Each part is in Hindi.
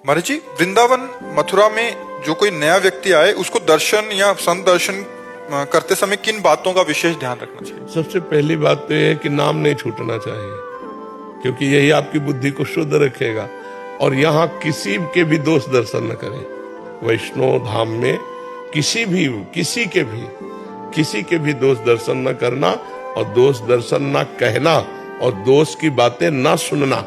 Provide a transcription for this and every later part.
महाराज जी, वृंदावन मथुरा में जो कोई नया व्यक्ति आए उसको दर्शन या संत दर्शन करते समय किन बातों का विशेष ध्यान रखना चाहिए? सबसे पहली बात तो यह है कि नाम नहीं छूटना चाहिए, क्योंकि यही आपकी बुद्धि को शुद्ध रखेगा। और यहाँ किसी के भी दोष दर्शन न करें। वैष्णव धाम में किसी के भी दोष दर्शन न करना, और दोष दर्शन न कहना, और दोष की बातें न सुनना,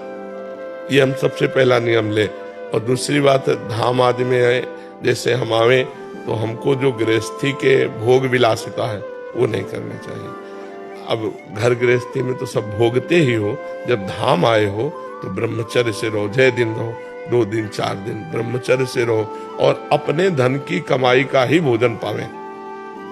ये हम सबसे पहला नियम ले। और दूसरी बात, धाम आदि में है जैसे हम आवे तो हमको जो गृहस्थी के भोग विलासिता है वो नहीं करनी चाहिए। अब घर गृहस्थी में तो सब भोगते ही हो, जब धाम आए हो तो ब्रह्मचर्य से रहो। 6 दिन रहो, 2 दिन 4 दिन ब्रह्मचर्य से रहो, और अपने धन की कमाई का ही भोजन पावे।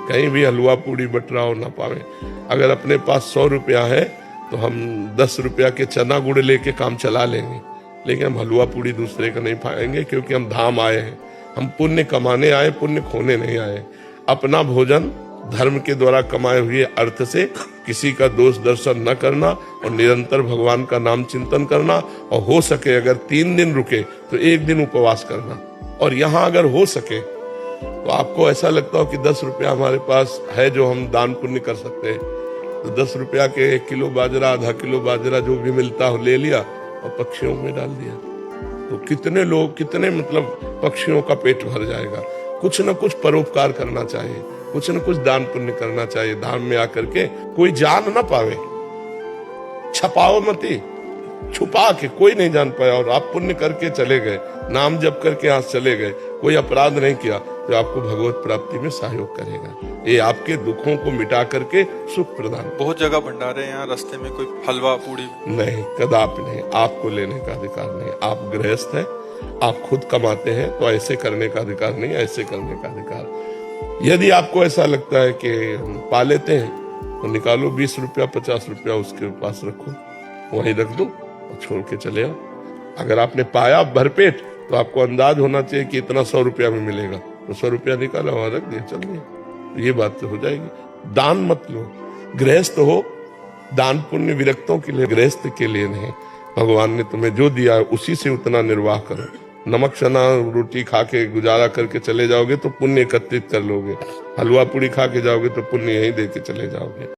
कहीं भी हलवा पूड़ी बटरा हो ना पावे। अगर अपने पास 100 रुपया है तो हम 10 रुपया के चना गुड़ लेके काम चला लेंगे, लेकिन हम हलवा पूड़ी दूसरे का नहीं पाएंगे, क्योंकि हम धाम आए हैं। हम पुण्य कमाने आए, पुण्य खोने नहीं आए। अपना भोजन धर्म के द्वारा कमाए हुए अर्थ से किसी का दोष दर्शन न करना, और निरंतर भगवान का नाम चिंतन करना। और हो सके अगर 3 दिन रुके तो 1 दिन उपवास करना। और यहाँ अगर हो सके तो आपको ऐसा लगता हो कि 10 रुपया हमारे पास है जो हम दान पुण्य कर सकते हैं, तो 10 रुपया के 1 किलो बाजरा, आधा किलो बाजरा जो भी मिलता हो ले लिया और पक्षियों में डाल दिया, तो कितने लोग, कितने मतलब पक्षियों का पेट भर जाएगा। कुछ न कुछ परोपकार करना चाहिए, कुछ न कुछ दान पुण्य करना चाहिए। धाम में आकर के कोई जान ना पावे, छपाओ मती, छुपा के कोई नहीं जान पाया, और आप पुण्य करके चले गए, नाम जप करके यहाँ चले गए, कोई अपराध नहीं किया, तो आपको भगवत प्राप्ति में सहयोग करेगा। ये आपके दुखों को मिटा करके सुख प्रदान। बहुत जगह भंडारे हैं, यहाँ रास्ते में कोई हलवा पूड़ी नहीं, कदापि नहीं। आपको लेने का अधिकार नहीं। आप गृहस्थ हैं, आप खुद कमाते हैं, तो ऐसे करने का अधिकार नहीं, ऐसे करने का अधिकार। यदि आपको ऐसा लगता है कि हम पा लेते हैं तो निकालो 20 रुपया 50 रुपया उसके पास रखो, वहीं रख दो और छोड़ के चले आओ। अगर आपने पाया भरपेट तो आपको अंदाज होना चाहिए कि इतना 100 रुपया में मिलेगा, तो 100 रुपया निकाला वहां रख दिया, चल दिया, तो ये बात तो हो जाएगी। दान मत लो। गृहस्थ हो, दान पुण्य विरक्तों के लिए, गृहस्थ के लिए नहीं। भगवान ने तुम्हें जो दिया है उसी से उतना निर्वाह करो। नमक चना रोटी खा के गुजारा करके चले जाओगे तो पुण्य एकत्रित कर लोगे, हलवा पूड़ी खा के जाओगे तो पुण्य यहीं दे के चले जाओगे।